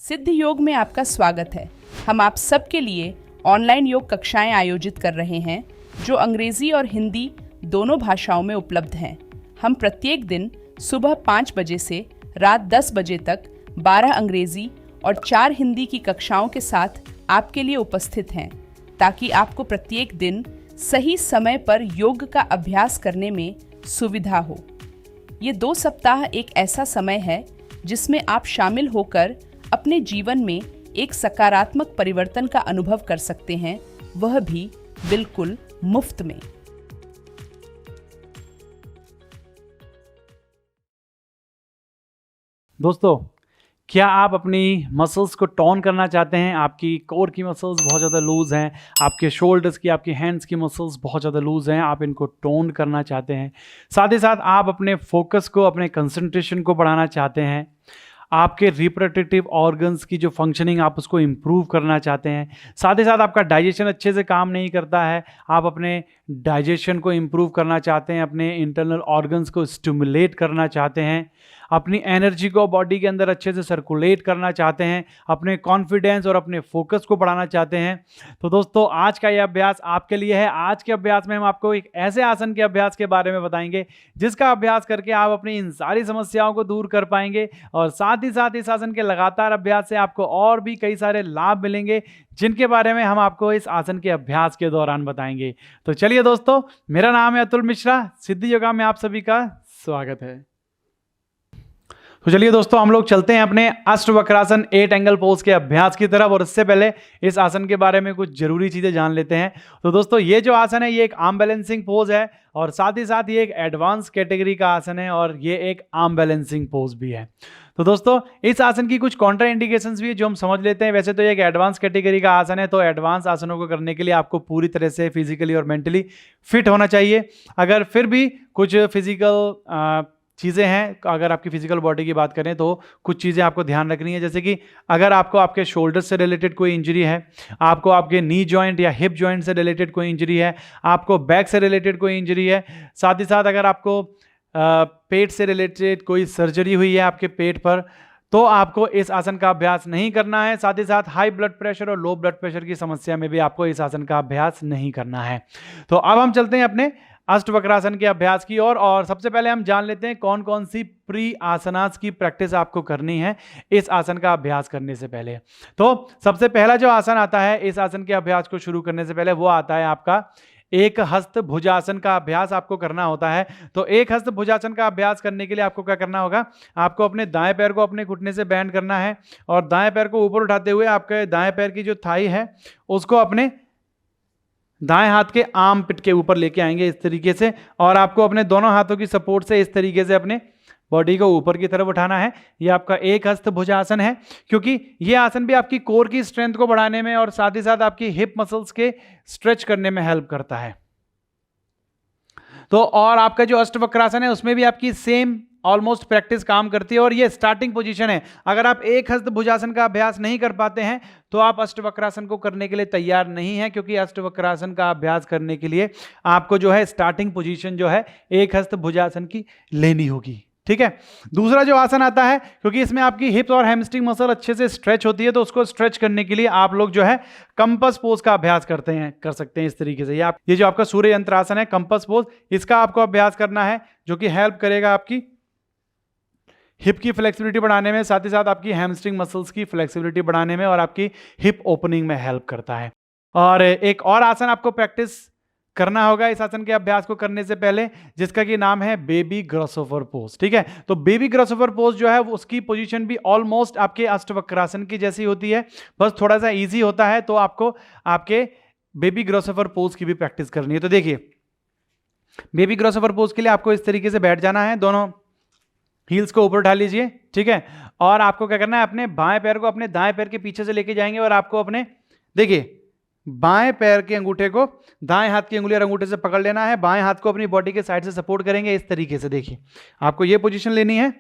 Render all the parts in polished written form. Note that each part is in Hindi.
सिद्ध योग में आपका स्वागत है। हम आप सबके लिए ऑनलाइन योग कक्षाएं आयोजित कर रहे हैं जो अंग्रेजी और हिंदी दोनों भाषाओं में उपलब्ध हैं। हम प्रत्येक दिन सुबह 5 बजे से रात 10 बजे तक 12 अंग्रेजी और 4 हिंदी की कक्षाओं के साथ आपके लिए उपस्थित हैं ताकि आपको प्रत्येक दिन सही समय पर योग का अभ्यास करने में सुविधा हो। ये 2 सप्ताह एक ऐसा समय है जिसमें आप शामिल होकर अपने जीवन में एक सकारात्मक परिवर्तन का अनुभव कर सकते हैं, वह भी बिल्कुल मुफ्त में। दोस्तों, क्या आप अपनी मसल्स को टोन करना चाहते हैं? आपकी कोर की मसल्स बहुत ज़्यादा लूज़ हैं, आपके शोल्डर्स की, आपकी हैंड्स की मसल्स बहुत ज़्यादा लूज़ हैं, आप इनको टोन करना चाहते हैं। साथ ही साथ आप अपने फोकस को, अपने कंसंट्रेशन को बढ़ाना चाहते हैं। आपके रिप्रोडक्टिव ऑर्गन्स की जो फंक्शनिंग आप उसको इम्प्रूव करना चाहते हैं। साथ ही साथ आपका डाइजेशन अच्छे से काम नहीं करता है, आप अपने डाइजेशन को इम्प्रूव करना चाहते हैं, अपने इंटरनल ऑर्गन्स को स्टिमुलेट करना चाहते हैं, अपनी एनर्जी को बॉडी के अंदर अच्छे से सर्कुलेट करना चाहते हैं, अपने कॉन्फिडेंस और अपने फोकस को बढ़ाना चाहते हैं। तो दोस्तों, आज का यह अभ्यास आपके लिए है। आज के अभ्यास में हम आपको एक ऐसे आसन के अभ्यास के बारे में बताएंगे जिसका अभ्यास करके आप अपनी इन सारी समस्याओं को दूर कर पाएंगे और साथ ही साथ इस आसन के लगातार अभ्यास से आपको और भी कई सारे लाभ मिलेंगे जिनके बारे में हम आपको इस आसन के अभ्यास के दौरान बताएंगे। तो चलिए दोस्तों, मेरा नाम है अतुल मिश्रा, सिद्ध योगा में आप सभी का स्वागत है। तो चलिए दोस्तों, हम लोग चलते हैं अपने अष्टवक्रासन 8 एंगल पोज के अभ्यास की तरफ और इससे पहले इस आसन के बारे में कुछ जरूरी चीजें जान लेते हैं। तो दोस्तों, ये जो आसन है ये एक आर्म बैलेंसिंग पोज है और साथ ही साथ ये एक एडवांस कैटेगरी का आसन है और ये एक आर्म बैलेंसिंग पोज भी है। तो दोस्तों, इस आसन की कुछ कॉन्ट्रा इंडिकेशंस भी है जो हम समझ लेते हैं। वैसे तो ये एक एडवांस कैटेगरी का आसन है, तो एडवांस आसनों को करने के लिए आपको पूरी तरह से फिजिकली और मेंटली फिट होना चाहिए। अगर फिर भी कुछ फिजिकल चीज़ें हैं, अगर आपकी फिजिकल बॉडी की बात करें तो कुछ चीज़ें आपको ध्यान रखनी है, जैसे कि अगर आपको आपके शोल्डर से रिलेटेड कोई इंजरी है, आपको आपके नी जॉइंट या हिप जॉइंट से रिलेटेड कोई इंजरी है, आपको बैक से रिलेटेड कोई इंजरी है, साथ ही साथ अगर आपको पेट से रिलेटेड कोई सर्जरी हुई है आपके पेट पर, तो आपको इस आसन का अभ्यास नहीं करना है। साथ ही साथ हाई ब्लड प्रेशर और लो ब्लड प्रेशर की समस्या में भी आपको इस आसन का अभ्यास नहीं करना है। तो अब हम चलते हैं अपने अष्टवक्रासन के अभ्यास की ओर और सबसे पहले हम जान लेते हैं कौन कौन सी प्री आसनास की प्रैक्टिस आपको करनी है इस आसन का अभ्यास करने से पहले। तो सबसे पहला जो आसन आता है इस आसन के अभ्यास को शुरू करने से पहले, वो आता है आपका एक हस्त भुजासन का अभ्यास आपको करना होता है। तो एक हस्त भुजासन का अभ्यास करने के लिए आपको क्या करना होगा, आपको अपने दाएं पैर को अपने घुटने से बैंड करना है और दाएं पैर को ऊपर उठाते हुए आपके दाएं पैर की जो थाई है उसको अपने दाएं हाथ के आर्म पिट के ऊपर लेके आएंगे इस तरीके से, और आपको अपने दोनों हाथों की सपोर्ट से इस तरीके से अपने बॉडी को ऊपर की तरफ उठाना है। यह आपका एक हस्त भुजासन है, क्योंकि यह आसन भी आपकी कोर की स्ट्रेंथ को बढ़ाने में और साथ ही साथ आपकी हिप मसल्स के स्ट्रेच करने में हेल्प करता है। तो और आपका जो अष्टवक्रासन है उसमें भी आपकी सेम ऑलमोस्ट प्रैक्टिस काम करती है और ये स्टार्टिंग पोजीशन है। अगर आप एक हस्त भुजासन का अभ्यास नहीं कर पाते हैं तो आप अष्टवक्रासन को करने के लिए तैयार नहीं है, क्योंकि अष्टवक्रासन का अभ्यास करने के लिए आपको जो है स्टार्टिंग पोजीशन जो है एक हस्त भुजासन की लेनी होगी। ठीक है। दूसरा जो आसन आता है, क्योंकि इसमें आपकी हिप्स और हैमस्ट्रिंग मसल अच्छे से स्ट्रेच होती है, तो उसको स्ट्रेच करने के लिए आप लोग जो है कंपस पोज का अभ्यास कर सकते हैं इस तरीके से। ये जो आपका सूर्य यंत्र आसन है कंपस पोज, इसका आपको अभ्यास करना है जो कि हेल्प करेगा आपकी हिप की फ्लेक्सिबिलिटी बढ़ाने में, साथ ही साथ आपकी हैमस्ट्रिंग मसल्स की फ्लेक्सिबिलिटी बढ़ाने में और आपकी हिप ओपनिंग में हेल्प करता है। और एक और आसन आपको प्रैक्टिस करना होगा इस आसन के अभ्यास को करने से पहले, जिसका कि नाम है बेबी ग्रॉसओवर पोज। ठीक है। तो बेबी ग्रॉसओवर पोज जो है उसकी पोजीशन भी ऑलमोस्ट आपके अष्टवक्रासन की जैसी होती है, बस थोड़ा सा इजी होता है। तो आपको आपके बेबी ग्रॉसओवर पोज की भी प्रैक्टिस करनी है। तो देखिए, बेबी ग्रॉसओवर पोज के लिए आपको इस तरीके से बैठ जाना है, दोनों हील्स को ऊपर उठा लीजिए। ठीक है। और आपको क्या करना है, अपने बाएं पैर को अपने दाएं पैर के पीछे से लेके जाएंगे और आपको अपने देखिए बाएं पैर के अंगूठे को दाएं हाथ की अंगुली और अंगूठे से पकड़ लेना है, बाएं हाथ को अपनी बॉडी के साइड से सपोर्ट करेंगे इस तरीके से। देखिए, आपको ये पोजीशन लेनी है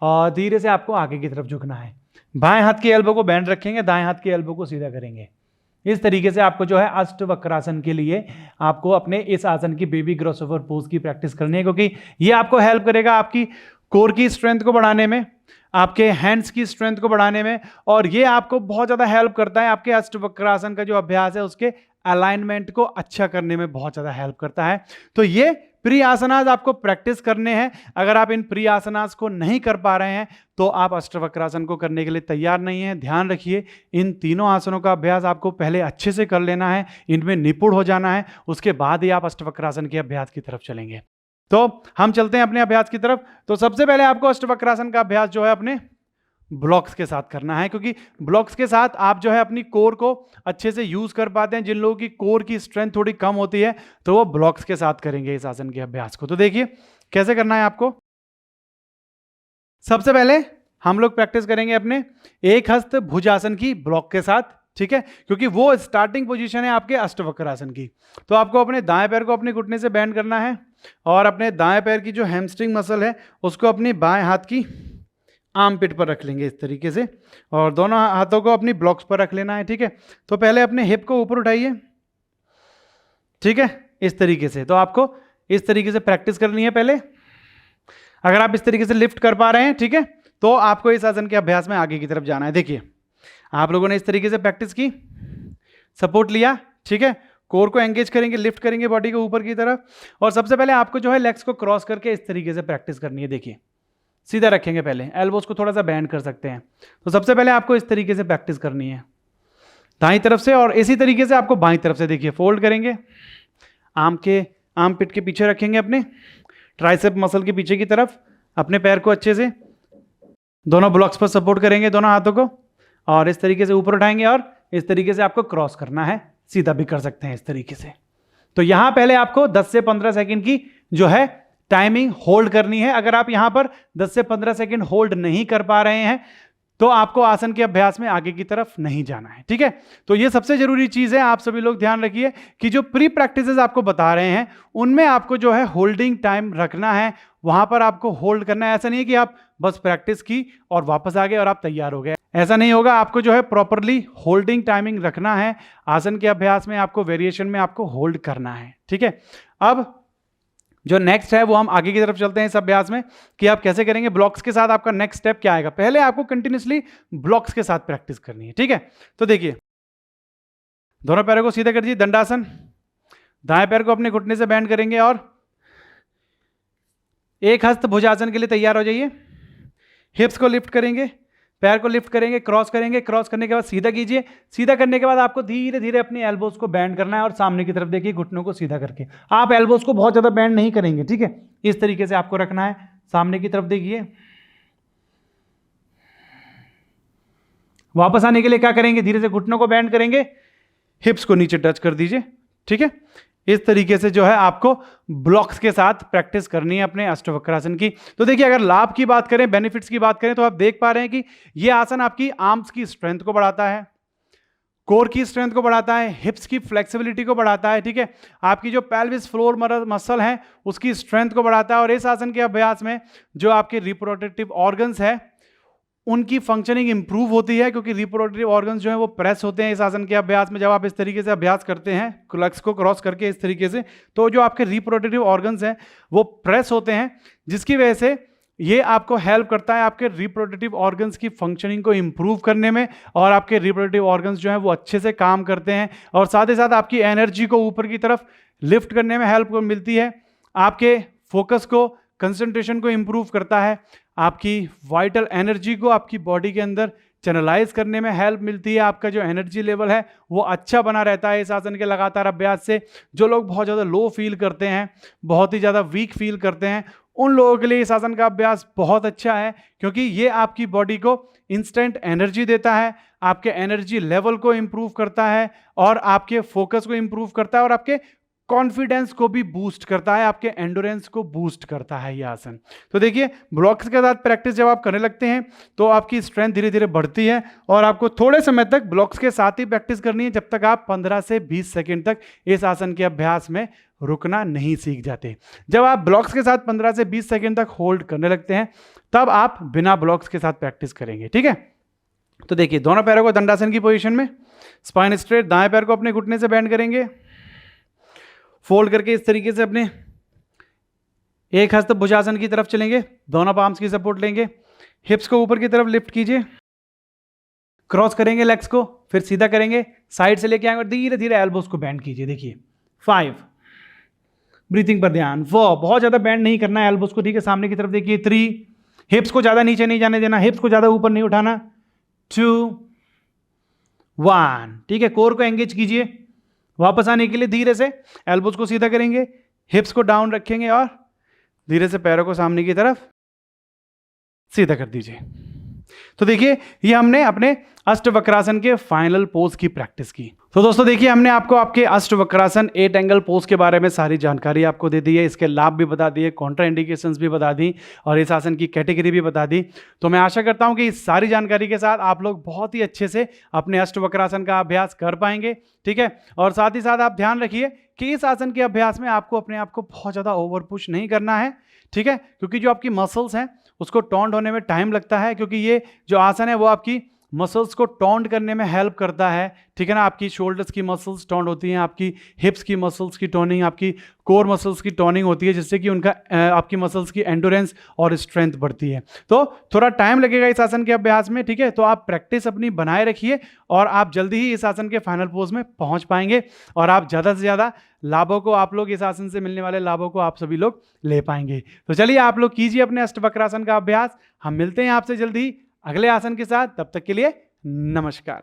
और धीरे से आपको आगे की तरफ झुकना है। बाएं हाथ की एल्बो को बैंड रखेंगे, दाएं हाथ की एल्बो को सीधा करेंगे। इस तरीके से आपको जो है अष्टवक्रासन के लिए आपको अपने इस आसन की बेबी ग्रॉसओवर पोज की प्रैक्टिस करनी है, क्योंकि ये आपको हेल्प करेगा आपकी कोर की स्ट्रेंथ को बढ़ाने में, आपके हैंड्स की स्ट्रेंथ को बढ़ाने में, और ये आपको बहुत ज्यादा हेल्प करता है आपके अष्टवक्रासन का जो अभ्यास है उसके अलाइनमेंट को अच्छा करने में बहुत ज्यादा हेल्प करता है। तो ये प्री आसनास आपको प्रैक्टिस करने हैं। अगर आप इन प्री आसनास को नहीं कर पा रहे हैं तो आप अष्टवक्रासन को करने के लिए तैयार नहीं है। ध्यान रखिए, इन तीनों आसनों का अभ्यास आपको पहले अच्छे से कर लेना है, इनमें निपुण हो जाना है, उसके बाद ही आप अष्टवक्रासन के अभ्यास की तरफ चलेंगे। तो हम चलते हैं अपने अभ्यास की तरफ। तो सबसे पहले आपको अष्टवक्रासन का अभ्यास जो है अपने ब्लॉक्स के साथ करना है, क्योंकि ब्लॉक्स के साथ आप जो है अपनी कोर को अच्छे से यूज कर पाते हैं। जिन लोगों की कोर की स्ट्रेंथ थोड़ी कम होती है तो वो ब्लॉक्स के साथ करेंगे इस आसन के अभ्यास को। तो देखिए कैसे करना है आपको। सबसे पहले हम लोग प्रैक्टिस करेंगे अपने एक हस्त भुजासन की ब्लॉक के साथ, ठीक है, क्योंकि वो स्टार्टिंग पोजीशन है आपके अष्टवक्रासन की। तो आपको अपने दाएं पैर को अपने घुटने से बैंड करना है और अपने दाएं पैर की जो हैमस्ट्रिंग मसल है उसको अपनी बाएं हाथ की आर्म पिट पर रख लेंगे इस तरीके से, और दोनों हाथों को अपनी ब्लॉक्स पर रख लेना है, ठीक है। तो पहले अपने हिप को ऊपर उठाइए, ठीक है, इस तरीके से। तो आपको इस तरीके से प्रैक्टिस करनी है पहले। अगर आप इस तरीके से लिफ्ट कर पा रहे हैं, ठीक है, तो आपको इस आसन के अभ्यास में आगे की तरफ जाना है। देखिए आप लोगों ने इस तरीके से प्रैक्टिस की, सपोर्ट लिया, ठीक है, कोर को एंगेज करेंगे, लिफ्ट करेंगे बॉडी को ऊपर की तरफ, और सबसे पहले आपको जो है लेग्स को क्रॉस करके इस तरीके से प्रैक्टिस करनी है। देखिए सीधा रखेंगे, पहले एल्बोज को थोड़ा सा बैंड कर सकते हैं। तो सबसे पहले आपको इस तरीके से प्रैक्टिस करनी है दाईं तरफ से, और इसी तरीके से आपको बाईं तरफ से देखिए फोल्ड करेंगे, आर्म पिट के पीछे रखेंगे, अपने ट्राइसेप मसल के पीछे की तरफ अपने पैर को अच्छे से दोनों ब्लॉक्स पर सपोर्ट करेंगे दोनों हाथों को, और इस तरीके से ऊपर उठाएंगे और इस तरीके से आपको क्रॉस करना है, सीधा भी कर सकते हैं इस तरीके से। तो यहां पहले आपको 10 से 15 सेकंड की जो है टाइमिंग होल्ड करनी है। अगर आप यहां पर 10 से 15 सेकंड होल्ड नहीं कर पा रहे हैं तो आपको आसन के अभ्यास में आगे की तरफ नहीं जाना है, ठीक है। तो ये सबसे जरूरी चीज है, आप सभी लोग ध्यान रखिए कि जो प्री प्रैक्टिसेस आपको बता रहे हैं उनमें आपको जो है होल्डिंग टाइम रखना है, वहां पर आपको होल्ड करना है। ऐसा नहीं है कि आप बस प्रैक्टिस की और वापस आ गए और आप तैयार हो गए, ऐसा नहीं होगा। आपको जो है प्रॉपरली होल्डिंग टाइमिंग रखना है। आसन के अभ्यास में आपको वेरिएशन में आपको होल्ड करना है, ठीक है। अब जो नेक्स्ट है वो हम आगे की तरफ चलते हैं इस अभ्यास में कि आप कैसे करेंगे। ब्लॉक्स के साथ आपका नेक्स्ट स्टेप क्या आएगा, पहले आपको कंटिन्यूसली ब्लॉक्स के साथ प्रैक्टिस करनी है, ठीक है। तो देखिए दोनों पैरों को सीधा कर दीजिए, दंडासन। दाएं पैर को अपने घुटने से बैंड करेंगे और एक हस्त भुजासन के लिए तैयार हो जाइए। हिप्स को लिफ्ट करेंगे, पैर को लिफ्ट करेंगे, क्रॉस करेंगे, क्रॉस करने के बाद सीधा कीजिए। सीधा करने के बाद आपको धीरे धीरे अपनी एल्बोज को बैंड करना है और सामने की तरफ देखिए घुटनों को सीधा करके। आप एल्बोज को बहुत ज्यादा बैंड नहीं करेंगे, ठीक है, इस तरीके से आपको रखना है। सामने की तरफ देखिए। वापस आने के लिए क्या करेंगे, धीरे से घुटनों को बैंड करेंगे, हिप्स को नीचे टच कर दीजिए, ठीक है। इस तरीके से जो है आपको ब्लॉक्स के साथ प्रैक्टिस करनी है अपने अष्टवक्रासन की। तो देखिए अगर लाभ की बात करें, बेनिफिट्स की बात करें, तो आप देख पा रहे हैं कि यह आसन आपकी आर्म्स की स्ट्रेंथ को बढ़ाता है, कोर की स्ट्रेंथ को बढ़ाता है, हिप्स की फ्लेक्सिबिलिटी को बढ़ाता है, ठीक है, आपकी जो पेल्विस फ्लोर मसल है उसकी स्ट्रेंथ को बढ़ाता है। और इस आसन के अभ्यास में जो आपके रिप्रोडक्टिव ऑर्गन्स है उनकी फंक्शनिंग इंप्रूव होती है, क्योंकि रिप्रोडक्टिव ऑर्गन्स जो है वो प्रेस होते हैं इस आसन के अभ्यास में। जब आप इस तरीके से अभ्यास करते हैं लेग्स को क्रॉस करके इस तरीके से, तो जो आपके रिप्रोडक्टिव ऑर्गन्स हैं वो प्रेस होते हैं, जिसकी वजह से ये आपको हेल्प करता है आपके रिप्रोडक्टिव ऑर्गन्स की फंक्शनिंग को इंप्रूव करने में, और आपके रिप्रोडक्टिव ऑर्गन्स जो हैं वो अच्छे से काम करते हैं, और साथ ही साथ आपकी एनर्जी को ऊपर की तरफ लिफ्ट करने में हेल्प मिलती है, आपके फोकस को, कंसंट्रेशन को इंप्रूव करता है, आपकी वाइटल एनर्जी को आपकी बॉडी के अंदर चैनलाइज करने में हेल्प मिलती है, आपका जो एनर्जी लेवल है वो अच्छा बना रहता है इस आसन के लगातार अभ्यास से। जो लोग बहुत ज़्यादा लो फील करते हैं, बहुत ही ज़्यादा वीक फील करते हैं, उन लोगों के लिए इस आसन का अभ्यास बहुत अच्छा है, क्योंकि ये आपकी बॉडी को इंस्टेंट एनर्जी देता है, आपके एनर्जी लेवल को इंप्रूव करता है, और आपके फोकस को इंप्रूव करता है, और आपके कॉन्फिडेंस को भी बूस्ट करता है, आपके एंडोरेंस को बूस्ट करता है ये आसन। तो देखिए ब्लॉक्स के साथ प्रैक्टिस जब आप करने लगते हैं तो आपकी स्ट्रेंथ धीरे धीरे बढ़ती है, और आपको थोड़े समय तक ब्लॉक्स के साथ ही प्रैक्टिस करनी है, जब तक आप 15 से 20 सेकंड तक इस आसन के अभ्यास में रुकना नहीं सीख जाते। जब आप ब्लॉक्स के साथ 15 से 20 सेकंड तक होल्ड करने लगते हैं तब आप बिना ब्लॉक्स के साथ प्रैक्टिस करेंगे, ठीक है। तो देखिए दोनों पैरों को दंडासन की पोजीशन में, स्पाइन स्ट्रेट, दाएं पैर को अपने घुटने से बैंड करेंगे, फोल्ड करके इस तरीके से अपने एक हस्त भुजासन की तरफ चलेंगे, दोनों पाम्स की सपोर्ट लेंगे, हिप्स को ऊपर की तरफ लिफ्ट कीजिए, क्रॉस करेंगे लेग्स को, फिर सीधा करेंगे, साइड से लेके आएंगे और धीरे धीरे एल्बोस को बैंड कीजिए। देखिए 5, ब्रीथिंग पर ध्यान। 4, बहुत ज्यादा बैंड नहीं करना है एल्बोस को, ठीक है, सामने की तरफ देखिए। 3, हिप्स को ज्यादा नीचे नहीं जाने देना, हिप्स को ज्यादा ऊपर नहीं उठाना। 2, 1, ठीक है, कोर को एंगेज कीजिए। वापस आने के लिए धीरे से एल्बोस को सीधा करेंगे, हिप्स को डाउन रखेंगे और धीरे से पैरों को सामने की तरफ सीधा कर दीजिए। तो देखिए ये हमने अपने अष्टवक्रासन के फाइनल पोज की प्रैक्टिस की। तो दोस्तों देखिए हमने आपको आपके अष्टवक्रासन 8 एंगल पोज के बारे में सारी जानकारी आपको दे दी है, इसके लाभ भी बता दिए, कॉन्ट्रा इंडिकेशंस भी बता दी और इस आसन की कैटेगरी भी बता दी। तो मैं आशा करता हूं कि इस सारी जानकारी के साथ आप लोग बहुत ही अच्छे से अपने अष्टवक्रासन का अभ्यास कर पाएंगे, ठीक है। और साथ ही साथ आप ध्यान रखिए कि इस आसन के अभ्यास में आपको अपने आप को बहुत ज़्यादा ओवर पुश नहीं करना है, ठीक है, क्योंकि जो आपकी मसल्स हैं उसको टॉन्ड होने में टाइम लगता है, क्योंकि ये जो आसन है वो आपकी मसल्स को टॉन्ड करने में हेल्प करता है, ठीक है ना। आपकी शोल्डर्स की मसल्स टॉन्ड होती हैं, आपकी हिप्स की मसल्स की टोनिंग, आपकी कोर मसल्स की टोनिंग होती है, जिससे कि उनका आपकी मसल्स की एंडोरेंस और स्ट्रेंथ बढ़ती है। तो थोड़ा टाइम लगेगा इस आसन के अभ्यास में, ठीक है। तो आप प्रैक्टिस अपनी बनाए रखिए और आप जल्दी ही इस आसन के फाइनल पोज में पहुंच पाएंगे और आप ज़्यादा से ज़्यादा लाभों को, आप लोग इस आसन से मिलने वाले लाभों को आप सभी लोग ले पाएंगे। तो चलिए आप लोग कीजिए अपने अष्टवक्रासन का अभ्यास। हम मिलते हैं आपसे जल्दी अगले आसन के साथ, तब तक के लिए नमस्कार।